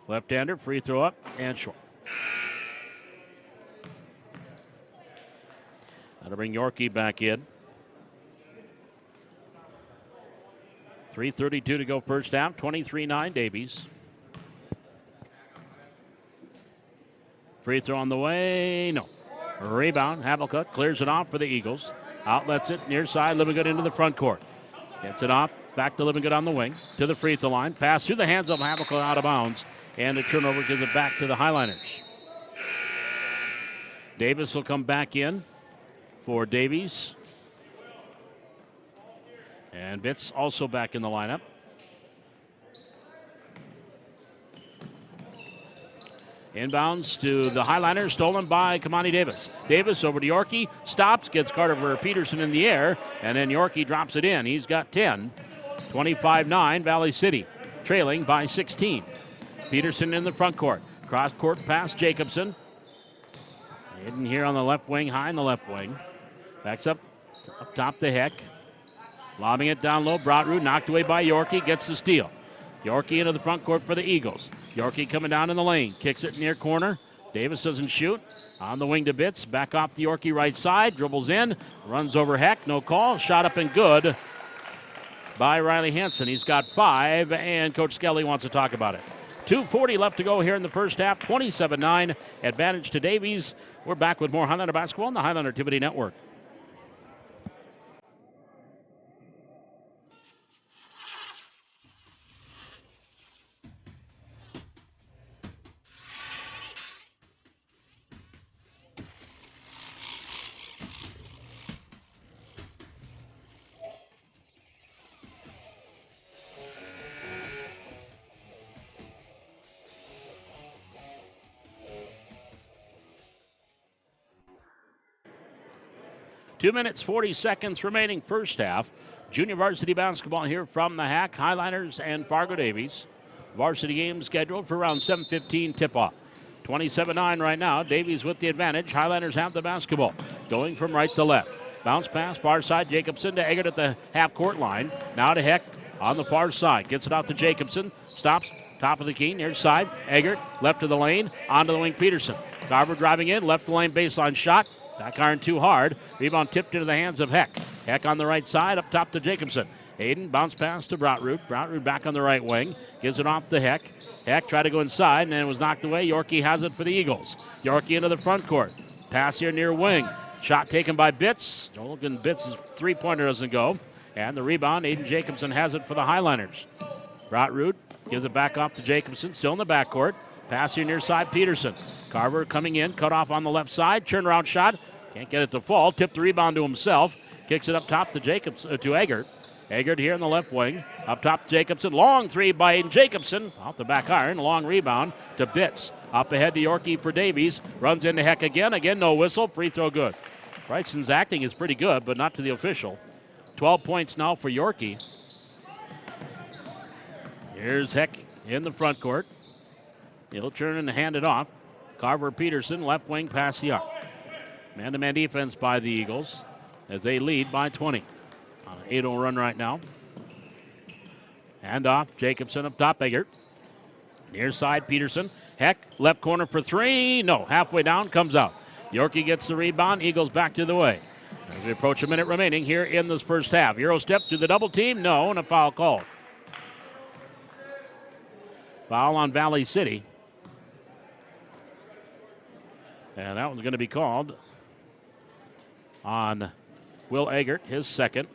Left-hander, free throw up and short. That'll bring Yorkie back in. 3:32 to go first half, 23-9 Davies. Free throw on the way, no. Rebound, Havelka clears it off for the Eagles. Outlets it near side, Livingood into the front court. Gets it off, back to Livingood on the wing, to the free throw line. Pass through the hands of Havelka out of bounds, and the turnover gives it back to the Highliners. Davis will come back in for Davies. And Bitts also back in the lineup. Inbounds to the Highliners, stolen by Kamani Davis. Davis over to Yorkie, stops, gets Carter Peterson in the air, and then Yorkie drops it in. He's got 10. 25-9, Valley City, trailing by 16. Peterson in the front court. Cross court pass, Jacobson. Hidden here on the left wing, high in the left wing. Backs up top to Heck. Lobbing it down low, Broadroot knocked away by Yorkie, gets the steal. Yorkie into the front court for the Eagles. Yorkie coming down in the lane, kicks it near corner. Davis doesn't shoot. On the wing to Bitts, back off the Yorkie right side, dribbles in, runs over Heck, no call, shot up and good by Riley Hansen. He's got 5, and Coach Skelly wants to talk about it. 2:40 left to go here in the first half, 27-9, advantage to Davies. We're back with more Highlander basketball on the Highlander Activity Network. Two minutes, 40 seconds remaining first half. Junior varsity basketball here from the Hack, Highliners and Fargo Davies. Varsity game scheduled for around 7:15 tip-off. 27-9 right now. Davies with the advantage. Highliners have the basketball. Going from right to left. Bounce pass, far side, Jacobson to Eggert at the half-court line. Now to Heck on the far side. Gets it out to Jacobson. Stops, top of the key, near side. Eggert, left of the lane, onto the wing, Peterson. Carver driving in, left the lane baseline shot. Back iron too hard. Rebound tipped into the hands of Heck. Heck on the right side, up top to Jacobson. Hayden, bounce pass to Broadroot. Broadroot back on the right wing. Gives it off to Heck. Heck tried to go inside, and then it was knocked away. Yorkie has it for the Eagles. Yorkie into the front court. Pass here near wing. Shot taken by Bitts. Logan Bitts' three-pointer doesn't go. And the rebound, Aiden Jacobson has it for the Highliners. Broadroot gives it back off to Jacobson, still in the backcourt. Pass here near side, Peterson. Carver coming in, cut off on the left side. Turnaround shot. Can't get it to fall. Tipped the rebound to himself. Kicks it up top to to Eggert. Eggert here in the left wing. Up top to Jacobson. Long three by Aiden Jacobson. Off the back iron. Long rebound to Bitts. Up ahead to Yorkie for Davies. Runs into Heck again. Again, no whistle. Free throw good. Bryson's acting is pretty good, but not to the official. 12 points now for Yorkie. Here's Heck in the front court. He'll turn and hand it off. Carver Peterson, left wing, pass the arc. Man-to-man defense by the Eagles as they lead by 20. On an 8-0 run right now. Hand off, Jacobson up top, Eggert. Near side, Peterson. Heck, left corner for three. No, halfway down, comes out. Yorkie gets the rebound. Eagles back to the way. As we approach a minute remaining here in this first half. Euro step to the double team. No, and a foul called. Foul on Valley City. And that one's going to be called on Will Eggert, his second,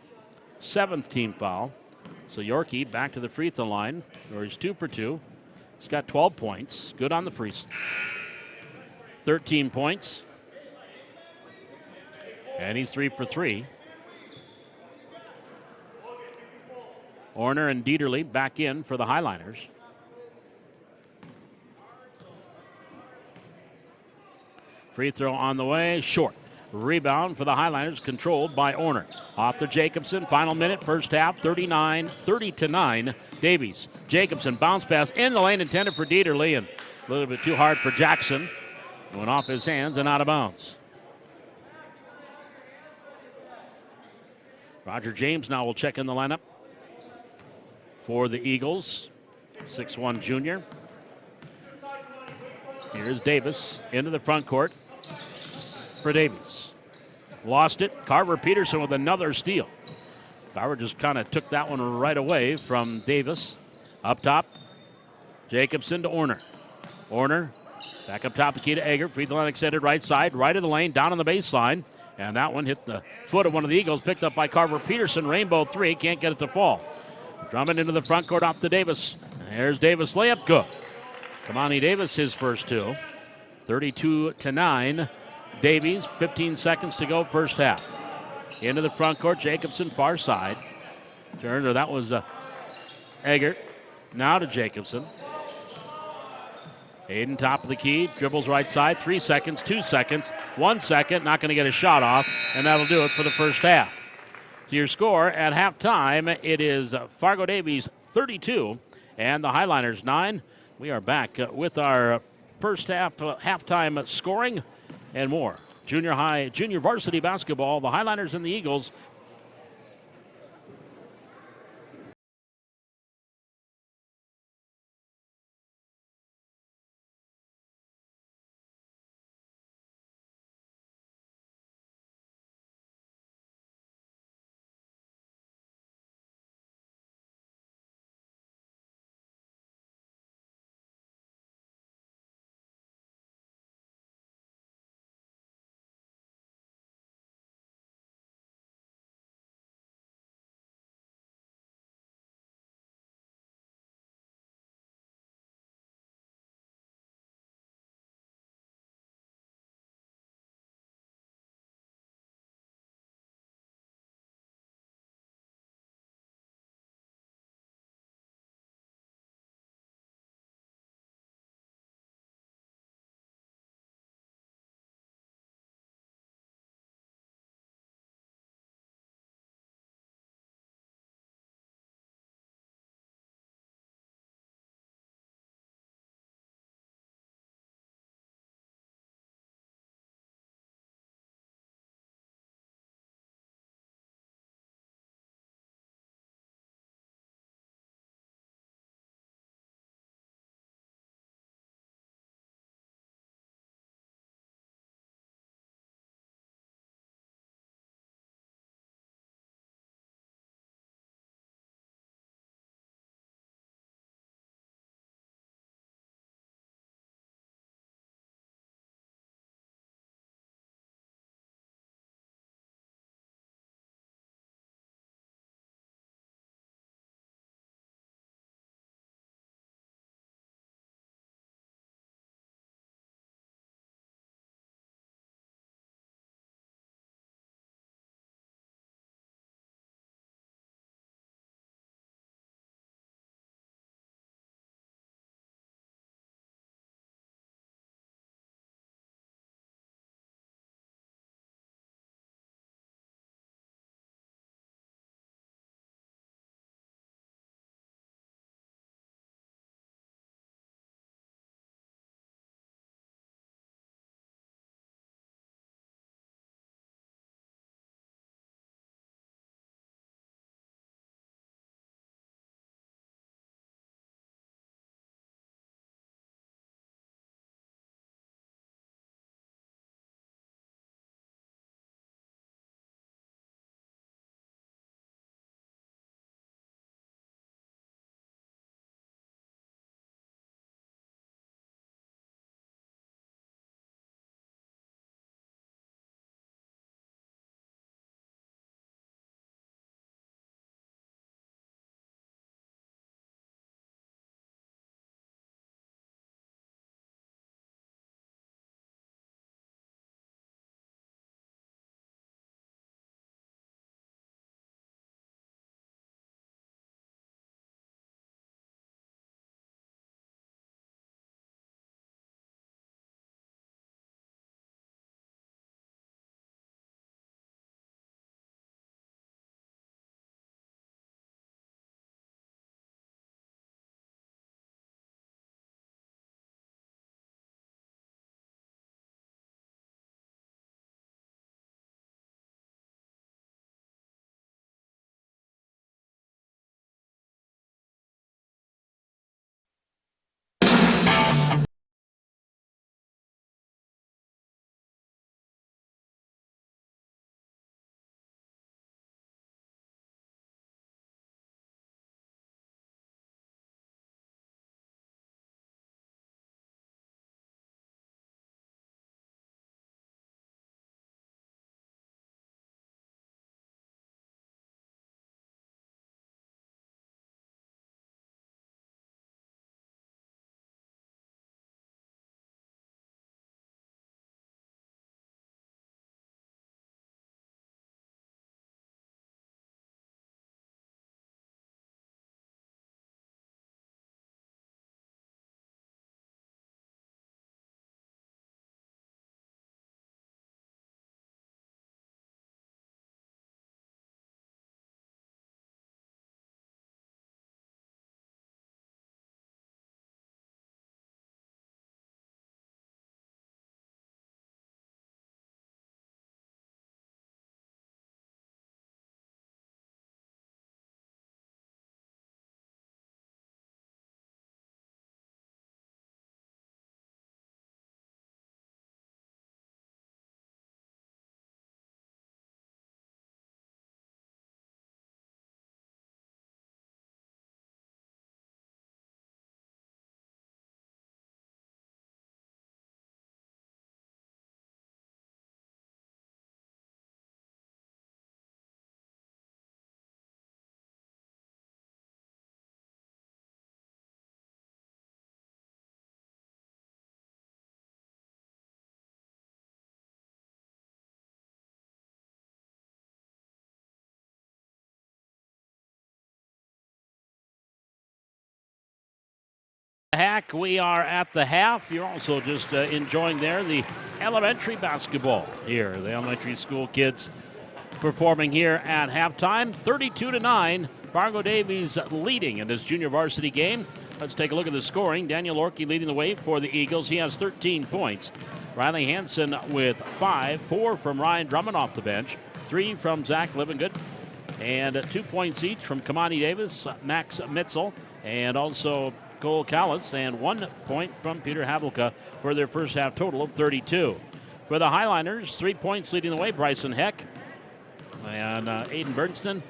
7th team foul. So Yorkie back to the free throw line, where he's 2 for 2. He's got 12 points. Good on the free. 13 points. And he's 3 for 3. Orner and Dieterle back in for the Highliners. Free throw on the way, short. Rebound for the Highliners, controlled by Orner. Off to Jacobson, final minute, first half, 30-9, Davies. Jacobson, bounce pass in the lane, intended for Dieterle, and a little bit too hard for Jackson. Went off his hands and out of bounds. Roger James now will check in the lineup for the Eagles. 6'1" junior. Here's Davis into the front court for Davies. Lost it. Carver Peterson with another steal. Carver just kind of took that one right away from Davis. Up top, Jacobson to Orner. Orner back up top, the key to Egger. Free throw line extended right side, right of the lane, down on the baseline. And that one hit the foot of one of the Eagles, picked up by Carver Peterson. Rainbow three, can't get it to fall. Drummond into the front court, off to Davis. There's Davis, layup, good. Kamani Davis, his first two. 32-9. Davies, 15 seconds to go, first half. Into the front court, Jacobson, far side. Turner, that was Eggert. Now to Jacobson. Hayden, top of the key, dribbles right side, 3 seconds, 2 seconds, 1 second, not going to get a shot off, and that'll do it for the first half. So your score at halftime, it is Fargo Davies 32 and the Highliners 9. We are back with our first half halftime scoring and more. Junior varsity basketball, the Highliners and the Eagles Hack, we are at the half. You're also just enjoying there the elementary basketball here. The elementary school kids performing here at halftime. 32-9, Fargo Davies leading in this junior varsity game. Let's take a look at the scoring. Daniel Orkey leading the way for the Eagles. He has 13 points. Riley Hansen with 5, 4 from Ryan Drummond off the bench, 3 from Zach Livingood, and 2 points each from Kamani Davis, Max Mitzel, and also Cole Callis, and 1 point from Peter Havelka for their first half total of 32. For the Highliners, 3 points leading the way, Bryson Heck, and Aiden Bernston,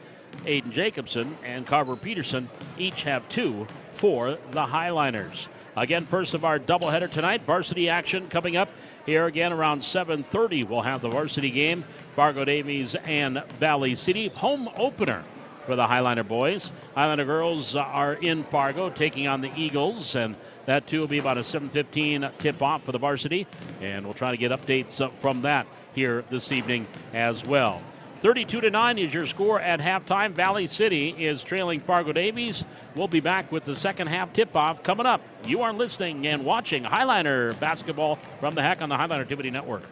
Aiden Jacobson, and Carver Peterson each have 2 for the Highliners. Again, first of our doubleheader tonight, varsity action coming up here again around 7:30. We'll have the varsity game, Fargo Davies and Valley City. Home opener for the Highliner boys. Highliner girls are in Fargo taking on the Eagles, and that too will be about a 7:15 tip-off for the varsity, and we'll try to get updates from that here this evening as well. 32-9 is your score at halftime. Valley City is trailing Fargo Davies. We'll be back with the second half tip-off coming up. You are listening and watching Highliner basketball from the Hack on the Highliner Activity Network.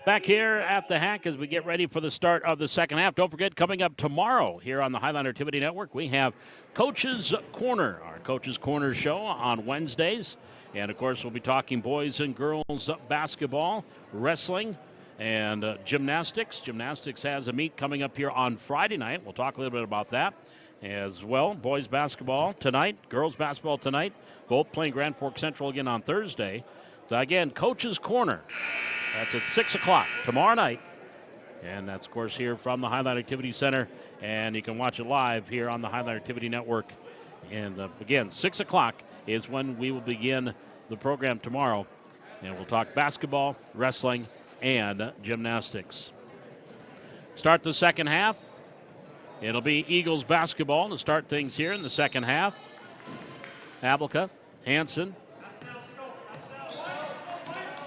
Back here at the Hack as we get ready for the start of the second half. Don't forget, coming up tomorrow here on the Highliner Activity Network, we have Coach's Corner, our Coach's Corner show on Wednesdays. And, of course, we'll be talking boys and girls basketball, wrestling, and gymnastics. Gymnastics has a meet coming up here on Friday night. We'll talk a little bit about that as well. Boys basketball tonight, girls basketball tonight, both playing Grand Forks Central again on Thursday. So, again, Coach's Corner. That's at 6 o'clock tomorrow night. And that's, of course, here from the Highlight Activity Center. And you can watch it live here on the Highlight Activity Network. And, again, 6 o'clock is when we will begin the program tomorrow. And we'll talk basketball, wrestling, and gymnastics. Start the second half. It'll be Eagles basketball to start things here in the second half. Havelka, Hansen,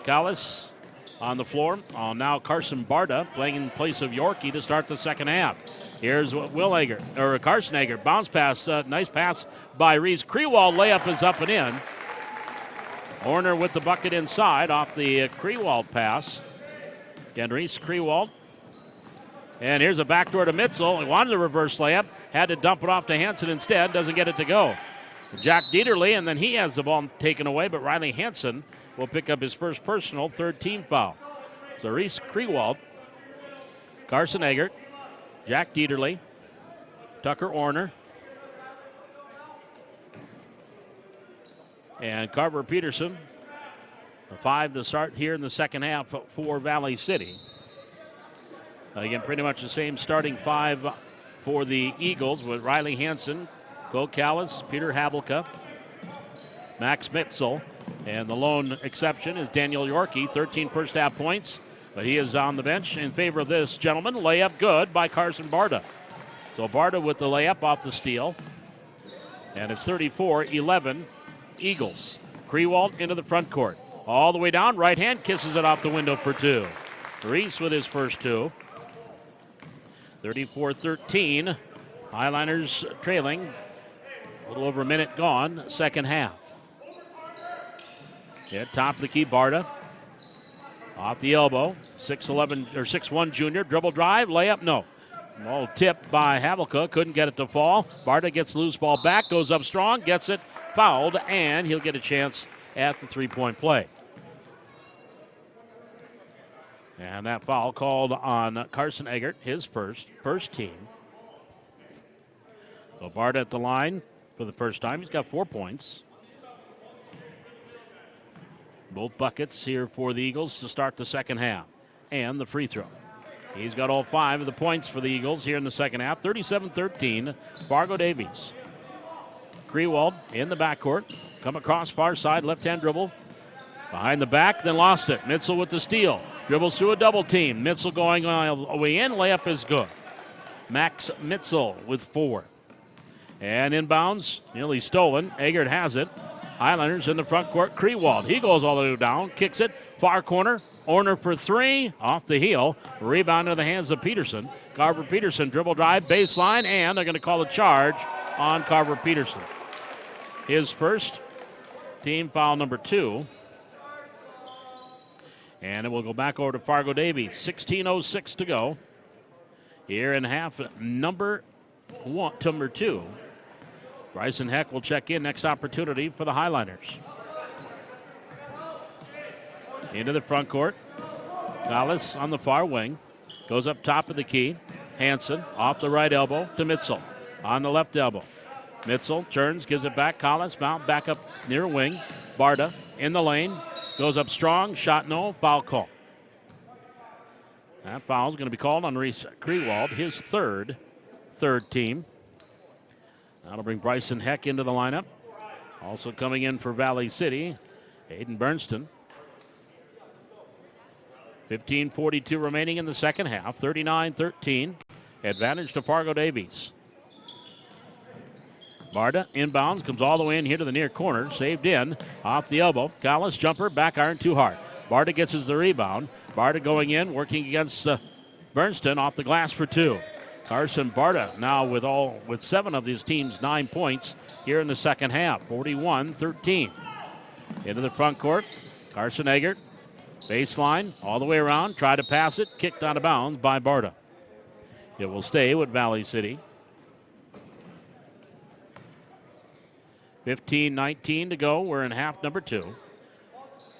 Callis on the floor. Now Carson Barda playing in place of Yorkie to start the second half. Here's Carson Hager. Bounce pass. Nice pass by Reese. Krewald layup is up and in. Horner with the bucket inside off the Krewald pass. Again, Reese Krewald. And here's a backdoor to Mitzel. He wanted a reverse layup. Had to dump it off to Hansen instead. Doesn't get it to go. Jack Dieterle, and then he has the ball taken away, but Riley Hansen will pick up his first personal, third team foul. So Reese Krewald, Carson Eggert, Jack Dieterle, Tucker Orner, and Carver Peterson. The 5 to start here in the second half for Valley City. Again, pretty much the same starting 5 for the Eagles with Riley Hansen, Cole Callis, Peter Havelka, Max Mitzel, and the lone exception is Daniel Yorkie, 13 first half points, but he is on the bench in favor of this gentleman. Layup good by Carson Barta. So Barta with the layup off the steal, and it's 34-11 Eagles. Krewald into the front court. All the way down, right hand, kisses it off the window for 2. Reese with his first 2. 34-13. Highliners trailing. A little over a minute gone, second half. Top of the key, Barta. Off the elbow. 6'11 or 6'1 junior. Dribble drive, layup, no. Ball tipped by Havelka, couldn't get it to fall. Barta gets loose ball back, goes up strong, gets it fouled, and he'll get a chance at the three-point play. And that foul called on Carson Eggert, his first team. So Barta at the line for the first time. He's got 4 points. Both buckets here for the Eagles to start the second half. And the free throw. He's got all 5 of the points for the Eagles here in the second half. 37-13, Fargo Davies. Krewald in the backcourt. Come across far side, left-hand dribble. Behind the back, then lost it. Mitzel with the steal. Dribbles through a double team. Mitzel going away in. Layup is good. Max Mitzel with 4. And inbounds, nearly stolen. Eggert has it. Highlanders in the front court. Krewald, he goes all the way down. Kicks it. Far corner. Orner for 3. Off the heel. Rebound in the hands of Peterson. Carver Peterson dribble drive, baseline, and they're going to call a charge on Carver Peterson. His first, team foul number 2. And it will go back over to Fargo Davies. 16:06 to go. Here in half number 2. Bryson Heck will check in. Next opportunity for the Highliners. Into the front court. Collis on the far wing. Goes up top of the key. Hansen off the right elbow to Mitzel. On the left elbow. Mitzel turns, gives it back. Collis back up near wing. Barta in the lane. Goes up strong, shot no, foul call. That foul is going to be called on Reese Krewald, his third team. That'll bring Bryson Heck into the lineup. Also coming in for Valley City, Aiden Bernston. 15:42 remaining in the second half, 39-13. Advantage to Fargo Davies. Barta inbounds, comes all the way in here to the near corner, saved in, off the elbow. Collis jumper, back iron too hard. Barta gets us the rebound. Barta going in, working against Bernston off the glass for 2. Carson Barta now with 7 of his team's 9 points here in the second half, 41-13. Into the front court, Carson Eggert, baseline, all the way around, tried to pass it, kicked out of bounds by Barta. It will stay with Valley City. 15:19 to go. We're in half number 2.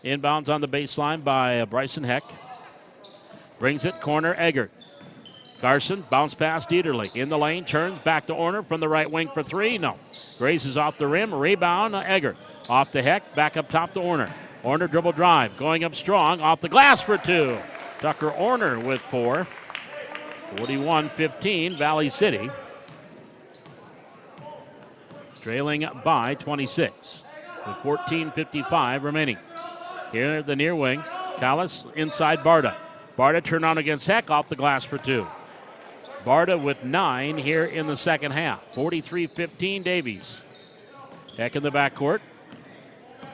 Inbounds on the baseline by Bryson Heck. Brings it, corner, Eggert. Carson, bounce pass, Dieterle. In the lane, turns back to Orner from the right wing for 3. No. Graces off the rim, rebound, Eggert. Off to Heck, back up top to Orner. Orner dribble drive, going up strong, off the glass for 2. Tucker Orner with 4. 41-15, Valley City. Trailing by 26 with 14:55 remaining. Here the near wing. Collis inside Barta. Barta turned on against Heck, off the glass for 2. Barta with 9 here in the second half. 43-15 Davies. Heck in the backcourt.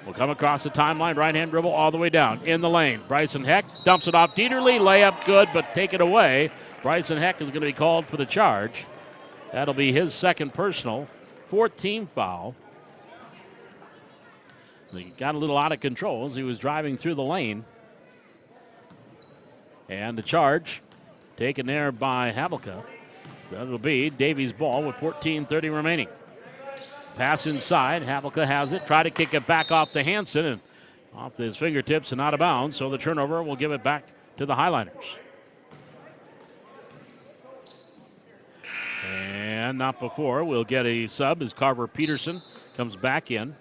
Will come across the timeline. Right-hand dribble all the way down. In the lane. Bryson Heck dumps it off Dieterle. Layup good, but take it away. Bryson Heck is going to be called for the charge. That'll be his second personal. 4th team foul. He got a little out of control as he was driving through the lane. And the charge taken there by Havelka. That'll be Davies' ball with 14:30 remaining. Pass inside. Havlicka has it. Try to kick it back off to Hansen and off his fingertips and out of bounds. So the turnover will give it back to the Highliners. And not before. We'll get a sub as Carver Peterson comes back in.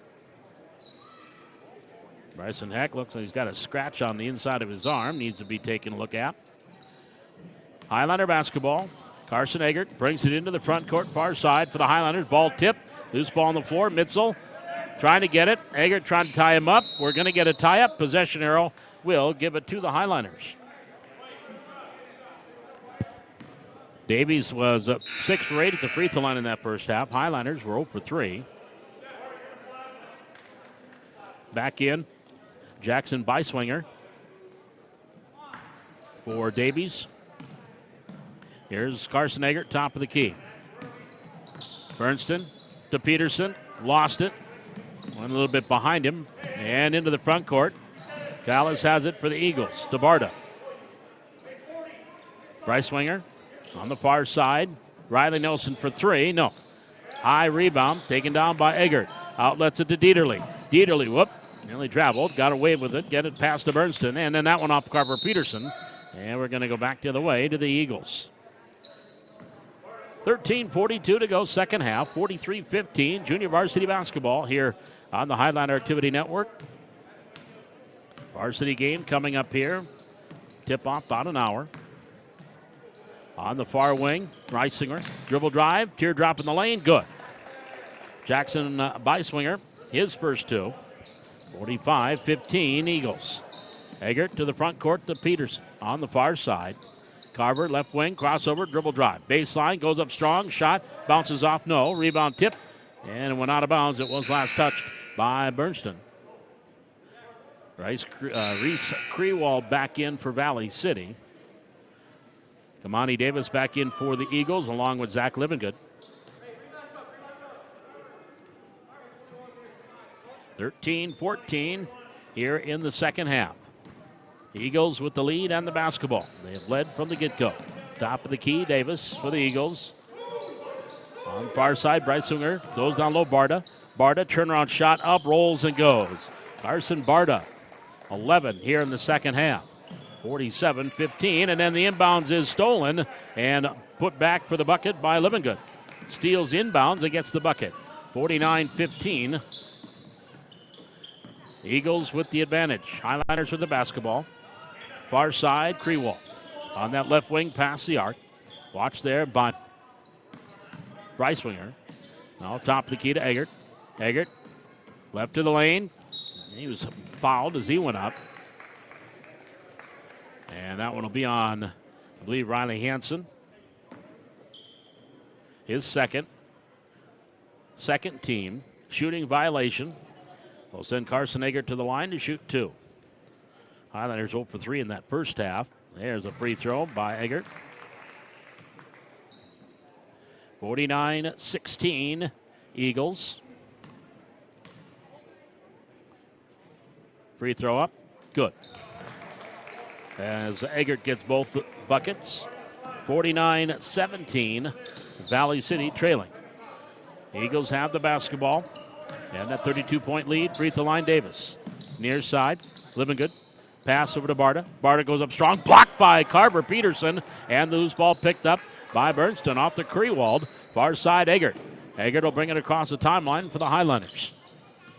Bryson Heck looks like he's got a scratch on the inside of his arm. Needs to be taken a look at. Highliner basketball. Carson Eggert brings it into the front court, far side for the Highliners. Ball tipped. Loose ball on the floor. Mitzel trying to get it. Eggert trying to tie him up. We're going to get a tie-up. Possession arrow will give it to the Highliners. Davies was 6 for 8 at the free throw line in that first half. Highliners were 0 for 3. Back in, Jackson Beiswinger for Davies. Here's Carson Eggert, top of the key. Bernston to Peterson, lost it. Went a little bit behind him and into the front court. Callis has it for the Eagles. DeBarda. Beiswinger on the far side. Riley Nelson for 3. No. High rebound taken down by Eggert. Outlets it to Dieterle. Dieterle, whoop. Nearly traveled. Got away with it. Get it past to Bernston. And then that one off Carver Peterson. And we're going to go back the other way to the Eagles. 13:42 to go, second half. 43-15. Junior varsity basketball here on the Highliner Activity Network. Varsity game coming up here. Tip off about an hour. On the far wing, Reisinger, dribble drive, teardrop in the lane, good. Jackson Beiswinger, his first 2. 45-15 Eagles. Eggert to the front court to Peterson on the far side. Carver, left wing, crossover, dribble drive. Baseline, goes up strong, shot, bounces off, no. Rebound tip, and it went out of bounds. It was last touched by Bernston. Reese Krewald back in for Valley City. Kamani Davis back in for the Eagles along with Zach Livengood. 13-14 here in the second half. Eagles with the lead and the basketball. They have led from the get-go. Top of the key, Davis for the Eagles. On the far side, Breisinger goes down low, Barda. Barda, turnaround shot up, rolls and goes. Carson Barda, 11 here in the second half. 47-15, and then the inbounds is stolen and put back for the bucket by Livengood. Steals inbounds and gets the bucket. 49-15. Eagles with the advantage. Highliners with the basketball. Far side, Krewald. On that left wing, past the arc. Watch there by Breisinger. Now top of the key to Eggert. Eggert, left to the lane. He was fouled as he went up. And that one will be on, I believe, Riley Hansen. His second team. Shooting violation. Will send Carson Eggert to the line to shoot 2. Highlanders 0 for 3 in that first half. There's a free throw by Eggert. 49-16 Eagles. Free throw up. Good. As Eggert gets both buckets. 49-17, Valley City trailing. Eagles have the basketball. And that 32-point lead, free throw line, Davis. Near side, Livengood. Pass over to Barda. Barda goes up strong, blocked by Carver Peterson. And the loose ball picked up by Bernston off the Krewald. Far side, Eggert. Eggert will bring it across the timeline for the Highlanders.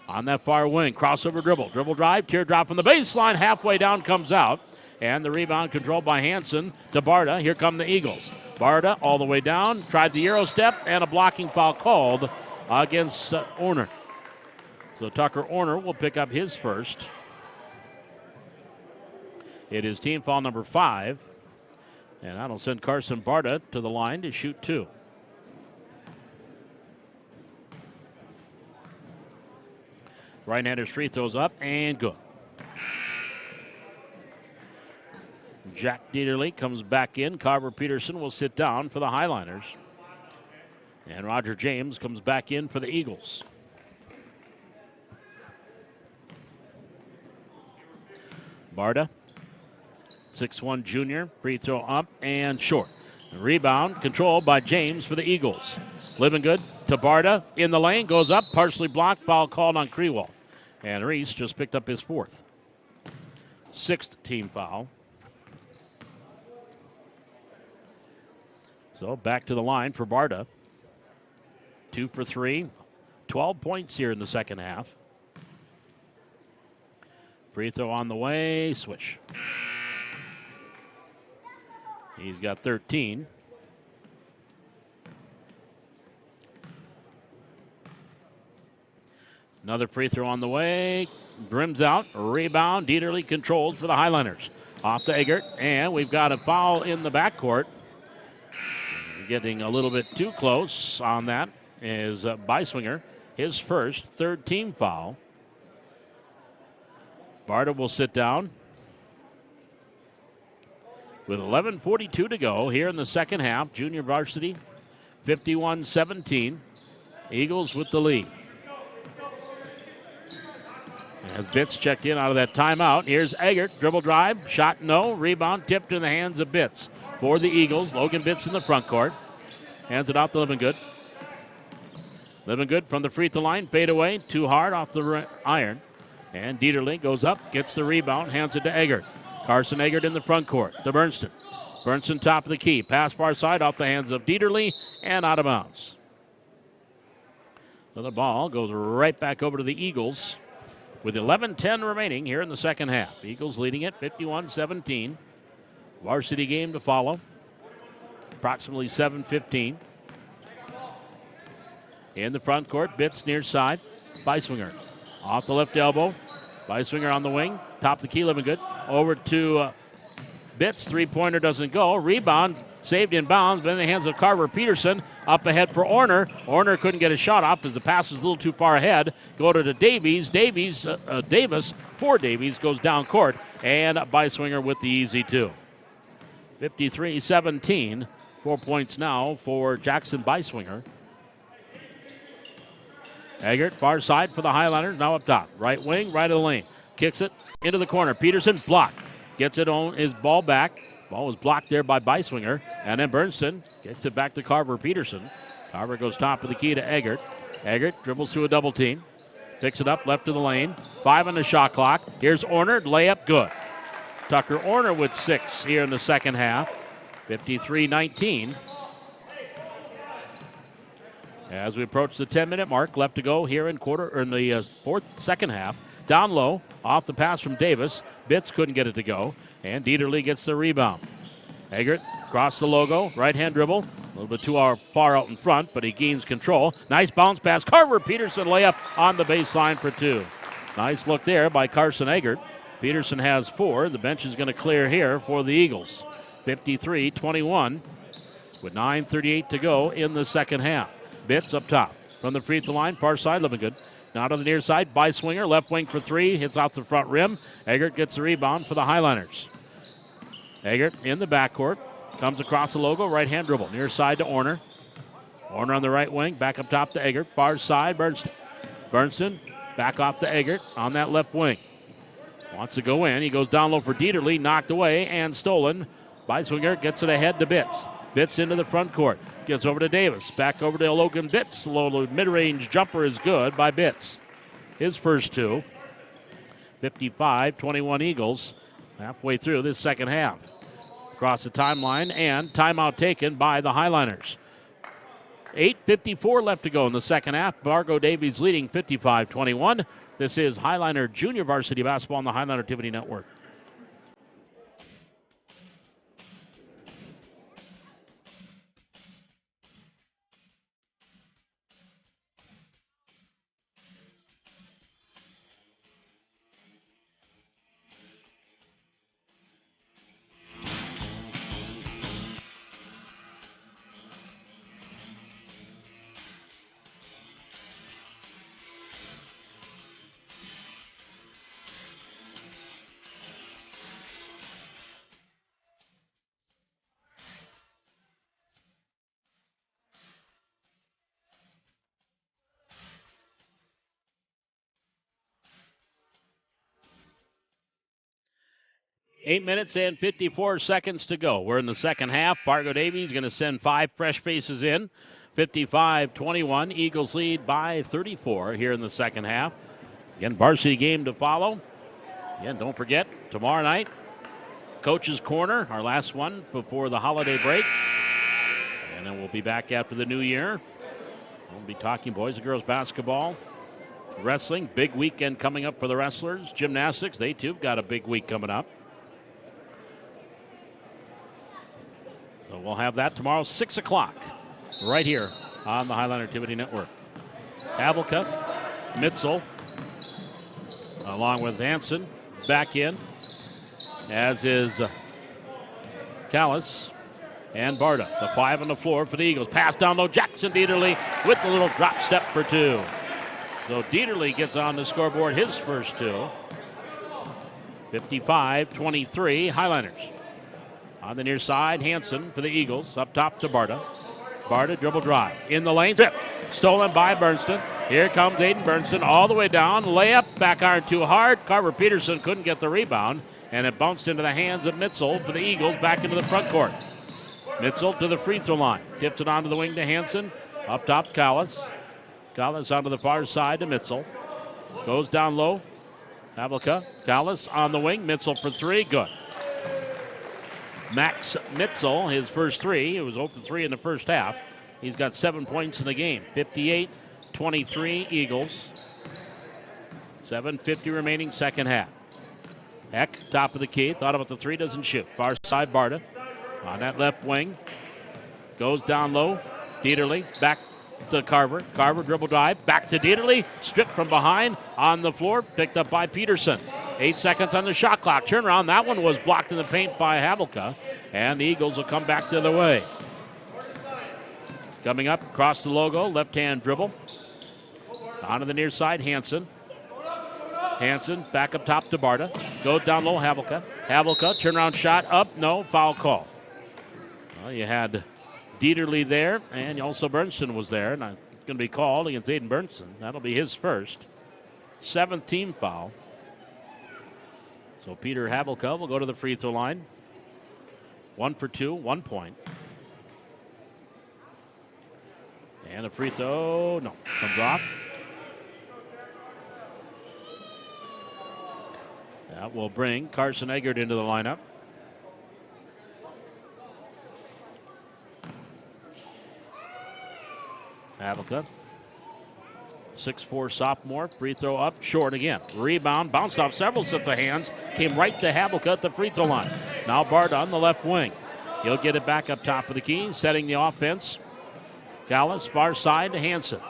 On that far wing, crossover dribble. Dribble drive, teardrop from the baseline. Halfway down comes out. And the rebound controlled by Hansen to Barda. Here come the Eagles. Barda all the way down. Tried the Euro step and a blocking foul called against Orner. So Tucker Orner will pick up his first. It is team foul number 5. And that'll send Carson Barda to the line to shoot 2. Right-handers free throws up and good. Jack Dieterle comes back in. Carver Peterson will sit down for the Highliners. And Roger James comes back in for the Eagles. Barda, 6'1" junior. Free throw up and short. Rebound controlled by James for the Eagles. Livengood Tabarda in the lane, goes up, partially blocked, foul called on Crewell. And Reese just picked up his fourth. Sixth team foul. So back to the line for Barda. 2 for 3. 12 points here in the second half. Free throw on the way, swish. He's got 13. Another free throw on the way. Brims out. Rebound. Dieterle controlled for the Highliners. Off to Eggert. And we've got a foul in the backcourt. Getting a little bit too close on that is Beiswinger. His first, third team foul. Barda will sit down. With 11:42 to go here in the second half, junior varsity 51-17. Eagles with the lead. As Bitts checked in out of that timeout, here's Eggert, dribble drive, shot no, rebound tipped in the hands of Bitts. For the Eagles, Logan Bitts in the front court. Hands it off to Livingood. Livingood from the free throw line, fade away, too hard off the iron. And Dieterle goes up, gets the rebound, hands it to Eggert. Carson Eggert in the front court to Bernston. Bernston top of the key. Pass far side off the hands of Dieterle and out of bounds. So the ball goes right back over to the Eagles with 11:10 remaining here in the second half. Eagles leading it 51-17. Varsity game to follow. Approximately 7:15. In the front court, Bitts near side. Beiswinger off the left elbow. Beiswinger on the wing. Top of the key, Livingood. Over to Bitts. Three-pointer doesn't go. Rebound saved in bounds, but in the hands of Carver Peterson. Up ahead for Orner. Orner couldn't get a shot off because the pass was a little too far ahead. Go to Davies. Davies goes down court. And Beiswinger with the easy two. 53-17. 4 points now for Jackson Beiswinger. Eggert, far side for the Highliners, now up top. Right wing, right of the lane. Kicks it into the corner. Peterson blocked. Gets it on his ball back. Ball was blocked there by Beiswinger. And then Bernston gets it back to Carver Peterson. Carver goes top of the key to Eggert. Eggert dribbles through a double team. Picks it up left of the lane. 5 on the shot clock. Here's Orner, layup good. Tucker Orner with 6 here in the second half. 53-19. As we approach the 10-minute mark, left to go here in the second half. Down low, off the pass from Davis. Bitts couldn't get it to go, and Dieterle gets the rebound. Eggert across the logo, right-hand dribble. A little bit too far out in front, but he gains control. Nice bounce pass. Carver Peterson layup on the baseline for 2. Nice look there by Carson Eggert. Peterson has 4. The bench is going to clear here for the Eagles. 53-21 with 9:38 to go in the second half. Bitts up top from the free throw line, far side, Livingood. Now to the near side, Beiswinger, left wing for 3, hits out the front rim. Eggert gets the rebound for the Highliners. Eggert in the backcourt, comes across the logo, right-hand dribble, near side to Orner. Orner on the right wing, back up top to Eggert, far side, Bernston. Bernston back off to Eggert on that left wing. Wants to go in, he goes down low for Dieterle, knocked away and stolen. Beiswinger gets it ahead to Bitts. Bitts into the front court. Gets over to Davis. Back over to Logan Bitts. Low mid-range jumper is good by Bitts. His first 2. 55-21 Eagles. Halfway through this second half. Across the timeline and timeout taken by the Highliners. 8:54 left to go in the second half. Fargo Davies leading 55-21. This is Highliner Junior Varsity Basketball on the Highliner Activity Network. Eight minutes and 54 seconds to go. We're in the second half. Fargo Davies going to send 5 fresh faces in 55-21. Eagles lead by 34 here in the second half. Again, varsity game to follow. Again, don't forget, tomorrow night, Coach's Corner, our last one before the holiday break. And then we'll be back after the new year. We'll be talking boys and girls basketball, wrestling. Big weekend coming up for the wrestlers. Gymnastics, they too have got a big week coming up. So we'll have that tomorrow, 6 o'clock, right here on the Highline Activity Network. Havelka, Mitzel, along with Hansen, back in, as is Callis and Barta. The 5 on the floor for the Eagles. Pass down low, Jackson Dieterle with the little drop step for 2. So Dieterle gets on the scoreboard, his first 2. 55-23, Highliners. On the near side, Hansen for the Eagles. Up top to Barta. Barta dribble drive. In the lane, zip. Stolen by Bernston. Here comes Aiden Bernston all the way down. Layup, back iron too hard. Carver Peterson couldn't get the rebound. And it bounced into the hands of Mitzel for the Eagles back into the front court. Mitzel to the free throw line. Tips it onto the wing to Hansen. Up top, Callis. Callis onto the far side to Mitzel. Goes down low. Havelka. Callis on the wing. Mitzel for 3. Good. Max Mitzel, his first 3. It was 0 for 3 in the first half. He's got 7 points in the game. 58-23 Eagles. 7:50 remaining second half. Heck, top of the key. Thought about the 3, doesn't shoot. Far side, Barta. On that left wing. Goes down low. Dieterle back to Carver. Carver dribble drive. Back to Dieterle. Stripped from behind. On the floor. Picked up by Peterson. 8 seconds on the shot clock. Turnaround. That one was blocked in the paint by Havelka. And the Eagles will come back the other way. Coming up across the logo. Left-hand dribble. Onto the near side. Hansen. Hansen back up top to Barta. Go down low. Havelka. Havelka. Turnaround shot. Up. No. Foul call. Well, you had Dieterle there, and also Bernston was there, and it's going to be called against Aiden Bernston. That'll be his first. 7th team foul. So Peter Havelka will go to the free throw line. 1 for 2, 1 point. And a free throw, no, comes off. That will bring Carson Eggert into the lineup. Havelka, 6'4" sophomore, free throw up, short again. Rebound, bounced off several sets of hands, came right to Havelka at the free throw line. Now Barta on the left wing. He'll get it back up top of the key, setting the offense. Callis, far side to Hansen.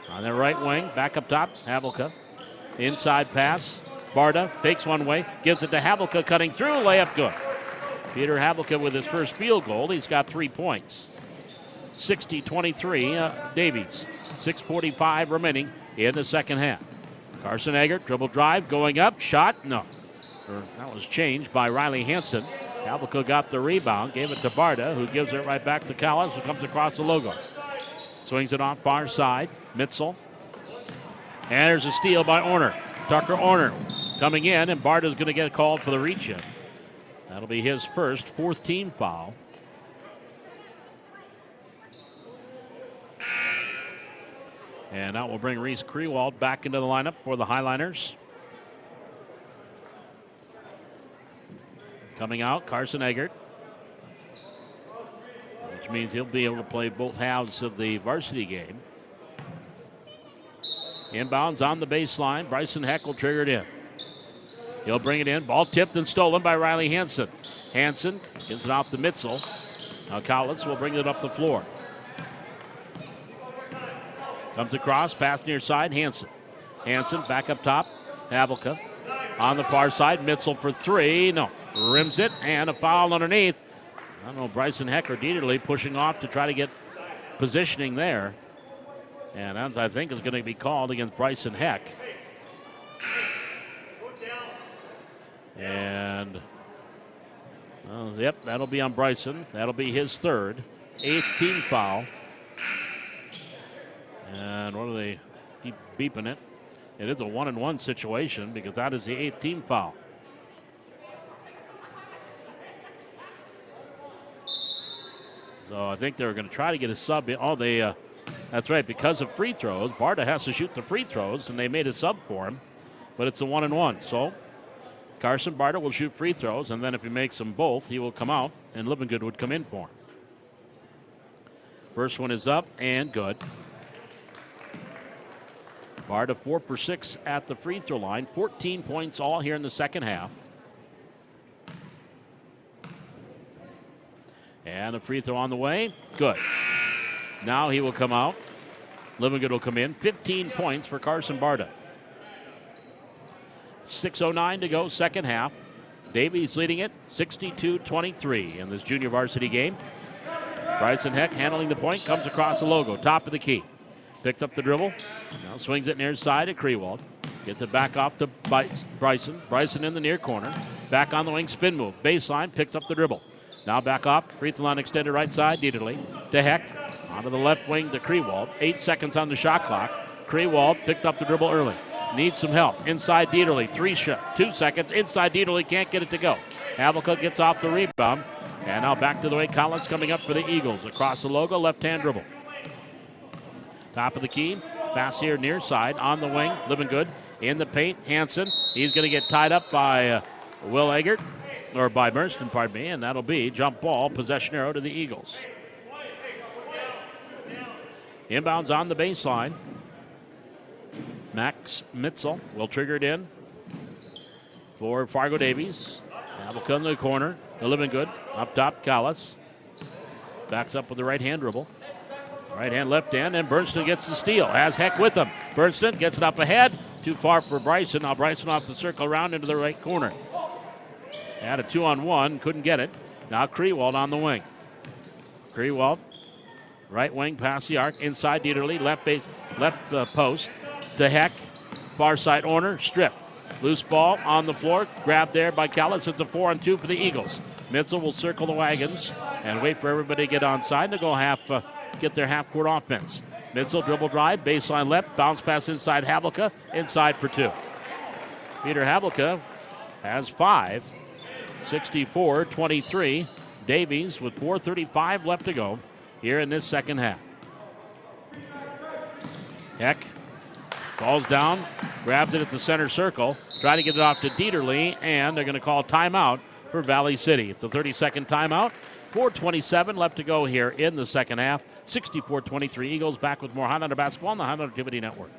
On the right wing, back up top, Havelka. Inside pass, Barta fakes one way, gives it to Havelka, cutting through, layup good. Peter Havelka with his first field goal, he's got 3 points. 60-23 Davies. 6:45 remaining in the second half. Carson Eggert, dribble drive, going up, shot, no. That was changed by Riley Hansen. Havelka got the rebound, gave it to Barta, who gives it right back to Callis, who comes across the logo. Swings it off far side, Mitzel. And there's a steal by Orner. Tucker Orner coming in, and Barta's going to get called for the reach-in. That'll be his first, 4th team foul. And that will bring Reese Krewald back into the lineup for the Highliners. Coming out, Carson Eggert, which means he'll be able to play both halves of the varsity game. Inbounds on the baseline. Bryson Heck will trigger it in. He'll bring it in. Ball tipped and stolen by Riley Hansen. Hansen gives it out to Mitzel. Now Collins will bring it up the floor. Comes across, pass near side, Hansen. Hansen back up top, Havelka. On the far side, Mitzel for 3, no. Rims it, and a foul underneath. I don't know, Bryson Heck or Dieterle pushing off to try to get positioning there. And that, I think, is going to be called against Bryson Heck. And, yep, that'll be on Bryson. That'll be his 3rd. 8th team foul. And what do they keep beeping it? It is a 1-and-1 situation because that is the 8th team foul. So I think they were going to try to get a sub in. Oh, they That's right. Because of free throws, Barta has to shoot the free throws, and they made a sub for him. But it's a 1-and-1. So Carson Barta will shoot free throws, and then if he makes them both, he will come out, and Livingood would come in for him. First one is up and good. Barta 4 for 6 at the free throw line. 14 points all here in the second half. And a free throw on the way. Good. Now he will come out. Livingood will come in. 15 points for Carson Barta. 6:09 to go, second half. Davies leading it 62-23 in this junior varsity game. Bryson Heck handling the point, comes across the logo, top of the key. Picked up the dribble. Now swings it near side to Krewald. Gets it back off to Bryson. Bryson in the near corner. Back on the wing, spin move. Baseline, picks up the dribble. Now back off, free throw line extended right side, Dieterle to Heck. Onto the left wing to Krewald. 8 seconds on the shot clock. Krewald picked up the dribble early. Needs some help. Inside Dieterle, 2 seconds. Inside Dieterle, can't get it to go. Havlicka gets off the rebound. And now back to the way Collins coming up for the Eagles. Across the logo, left-hand dribble. Top of the key. Pass here near side on the wing. Livingood in the paint. Hansen. He's going to get tied up by Will Eggert. Or by Bernstein, pardon me. And that'll be jump ball, possession arrow to the Eagles. Inbounds on the baseline. Max Mitzel will trigger it in for Fargo Davies. Havlicka in the corner. To Livingood. Up top, Callis. Backs up with the right-hand dribble. Right hand, left hand, and Bernstein gets the steal. Has Heck with him. Bernstein gets it up ahead. Too far for Bryson. Now Bryson off the circle around into the right corner. Had a 2-on-1, couldn't get it. Now Krewald on the wing. Krewald, right wing, past the arc, inside Dieterle, left post to Heck. Far side Orner, strip. Loose ball on the floor, grabbed there by Callis. It's a 4-on-2 for the Eagles. Mitzel will circle the wagons and wait for everybody to get onside to go get their half-court offense. Mitzel dribble drive, baseline left, bounce pass inside Havlicka, inside for 2. Peter Havlicka has 5, 64-23. Davies with 4:35 left to go here in this second half. Heck falls down, grabs it at the center circle, trying to get it off to Dieterle, and they're going to call timeout for Valley City. It's a 30-second timeout. 4:27 left to go here in the second half. 64-23 Eagles. Back with more Highlander basketball on the Highlander Activity Network.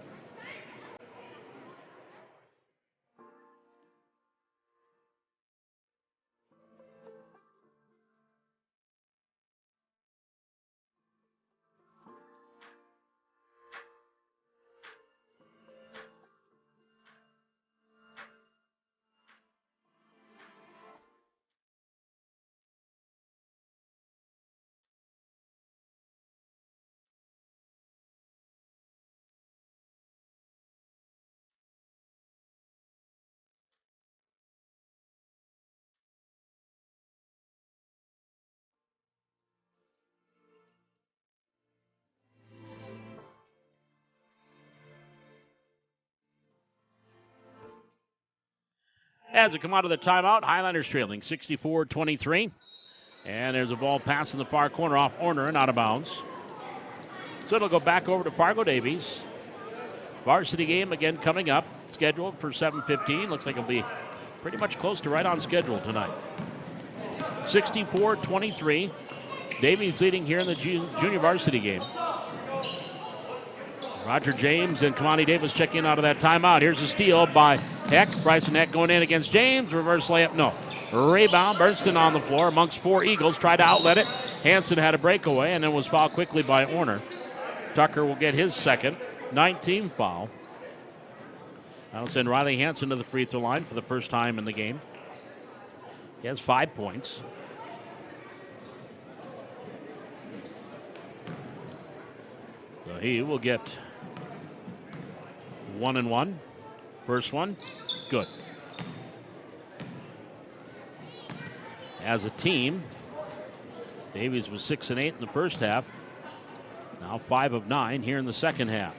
As we come out of the timeout, Highlanders trailing 64-23. And there's a ball pass in the far corner off Orner and out of bounds. So it'll go back over to Fargo Davies. Varsity game again coming up, scheduled for 7:15. Looks like it'll be pretty much close to right on schedule tonight. 64-23. Davies leading here in the junior varsity game. Roger James and Kamani Davis checking out of that timeout. Here's a steal by Heck. Bryson Heck going in against James. Reverse layup, no. Rebound, Bernstein on the floor amongst 4 Eagles. Tried to outlet it. Hansen had a breakaway and then was fouled quickly by Orner. Tucker will get his second, 19th foul. That'll send Riley Hansen to the free throw line for the first time in the game. He has 5 points. So he will get 1-and-1. First one, good. As a team, Davies was 6 and 8 in the first half. Now 5 of 9 here in the second half.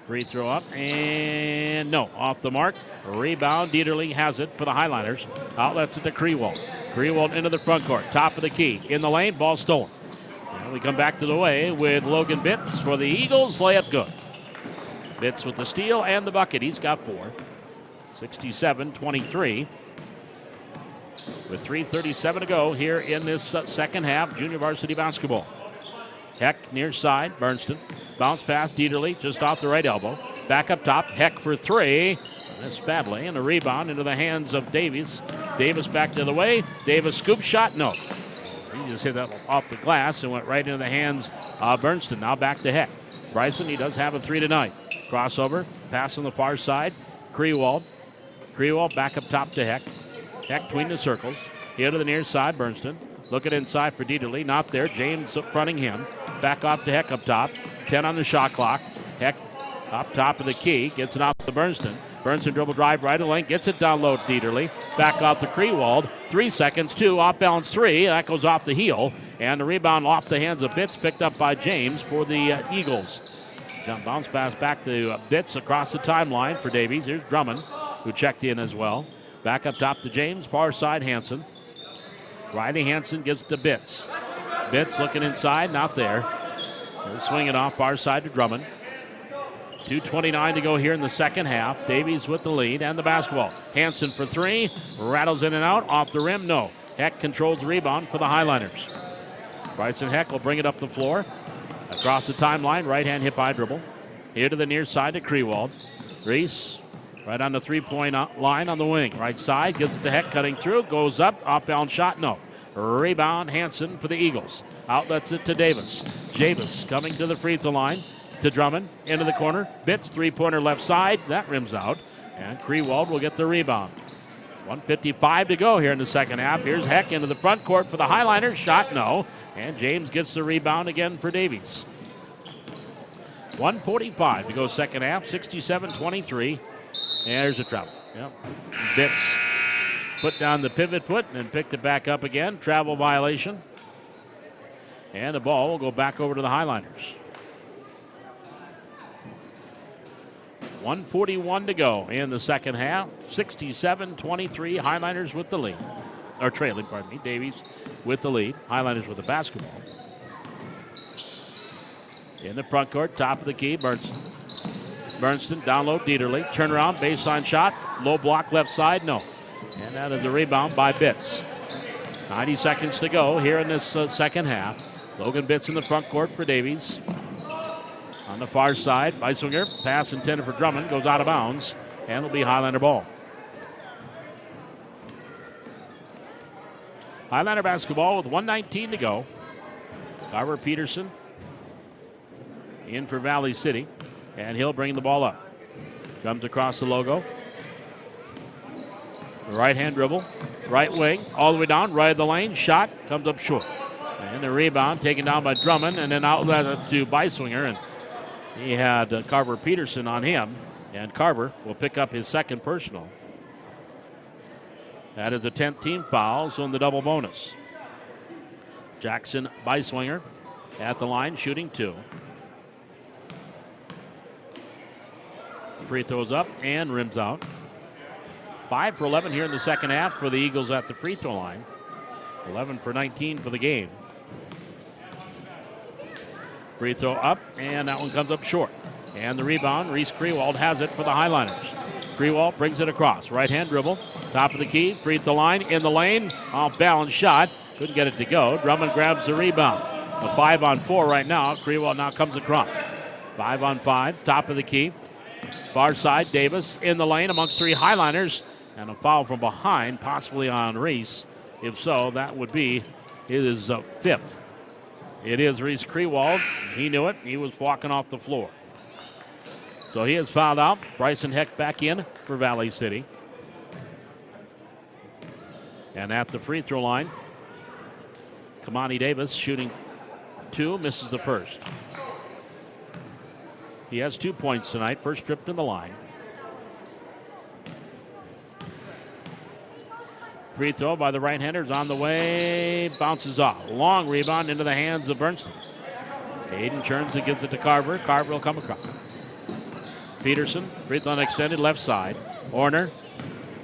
Free throw up and no, off the mark. Rebound, Dieterle has it for the Highlanders. Outlets it to Krewald. Krewald into the front court, top of the key. In the lane, ball stolen. We come back to the way with Logan Bitts for the Eagles. Lay it good. Bitts with the steal and the bucket. He's got 4. 67-23. With 3:37 to go here in this second half, junior varsity basketball. Heck near side, Bernston. Bounce pass, Dieterle just off the right elbow. Back up top, Heck for 3. Missed badly, and a rebound into the hands of Davies. Davis back the other way. Davis scoop shot, no. He just hit that off the glass and went right into the hands of Bernston. Now back to Heck. Bryson, he does have a 3 tonight. Crossover, pass on the far side. Krewald back up top to Heck. Heck between the circles. Here to the near side, Bernston. Looking inside for Dieterle. Not there. James fronting him. Back off to Heck up top. 10 on the shot clock. Heck up top of the key. Gets it off to Bernston. Bernston dribble drive right of lane. Gets it down low to Dieterle. Back off to Krewald. 3 seconds. 2. Off balance 3. That goes off the heel. And the rebound off the hands of Bitts. Picked up by James for the Eagles. Jump bounce pass back to Bitts across the timeline for Davies. Here's Drummond, who checked in as well. Back up top to James. Far side, Hansen. Riley Hansen gives it to Bitts. Bitts looking inside. Not there. He'll swing it off far side to Drummond. 2:29 to go here in the second half. Davies with the lead and the basketball. Hansen for 3. Rattles in and out. Off the rim, no. Heck controls the rebound for the Highliners. Bryson Heck will bring it up the floor. Across the timeline, right-hand hip-high dribble. Here to the near side to Krewald. Reese right on the three-point line on the wing. Right side, gives it to Heck, cutting through. Goes up, off-bound shot, no. Rebound, Hansen for the Eagles. Outlets it to Davis. Davis coming to the free throw line. To Drummond, into the corner. Bitts, three-pointer left side. That rims out. And Krewald will get the rebound. 1:55 to go here in the second half. Here's Heck into the front court for the Highliners. Shot, no. And James gets the rebound again for Davies. 1:45 to go second half. 67-23. And there's a travel. Yep. Bitts put down the pivot foot and picked it back up again. Travel violation. And the ball will go back over to the Highliners. 1:41 to go in the second half. 67-23. Highliners with the lead. Or trailing, pardon me. Davies with the lead. Highliners with the basketball. In the front court, top of the key, Bernston down low, Dieterle. Turnaround, baseline shot. Low block left side, no. And that is a rebound by Bitts. 90 seconds to go here in this second half. Logan Bitts in the front court for Davies. On the far side, Beiswinger, pass intended for Drummond, goes out of bounds, and it'll be Highlander ball. Highlander basketball with 1:19 to go. Carver Peterson in for Valley City, and he'll bring the ball up. Comes across the logo. The right-hand dribble, right wing, all the way down, right of the lane, shot, comes up short. And the rebound taken down by Drummond, and then outlet to Beiswinger, and he had Carver Peterson on him, and Carver will pick up his second personal. That is a 10th team foul, so in the double bonus. Jackson Beiswinger at the line, shooting 2. Free throws up and rims out. 5 for 11 here in the second half for the Eagles at the free throw line. 11 for 19 for the game. Free throw up, and that one comes up short. And the rebound, Reese Krewald has it for the Highliners. Krewald brings it across. Right-hand dribble, top of the key, free throw line, in the lane, off balance shot. Couldn't get it to go. Drummond grabs the rebound. A 5-on-4 right now. Krewald now comes across. 5-on-5, top of the key. Far side, Davis in the lane amongst 3 Highliners. And a foul from behind, possibly on Reese. If so, that would be his 5th. It is Reese Krewald. He knew it. He was walking off the floor. So he is fouled out. Bryson Heck back in for Valley City. And at the free throw line, Kamani Davis shooting 2, misses the first. He has 2 points tonight. First trip to the line. Free throw by the right-handers on the way, bounces off. Long rebound into the hands of Bernston. Hayden turns and gives it to Carver. Carver will come across. Peterson, free throw extended left side. Orner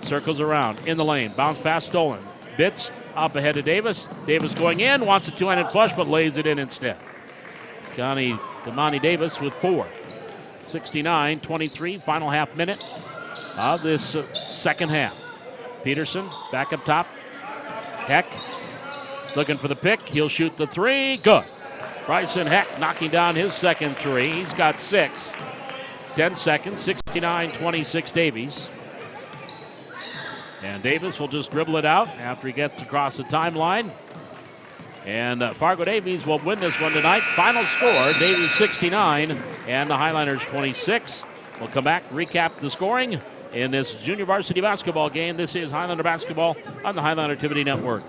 circles around in the lane. Bounce pass stolen. Bitts Up ahead to Davis. Davis going in, wants a two-handed flush, but lays it in instead. Kamani Davis with 4. 69-23, final half minute of this second half. Peterson back up top. Heck looking for the pick. He'll shoot the 3. Good. Bryson Heck knocking down his second 3. He's got 6. 10 seconds, 69-26 Davies. And Davis will just dribble it out after he gets across the timeline. And Fargo Davies will win this one tonight. Final score, Davies 69 and the Highlanders 26. We'll come back, recap the scoring in this junior varsity basketball game. This is Highlander basketball on the Highlander Activity Network.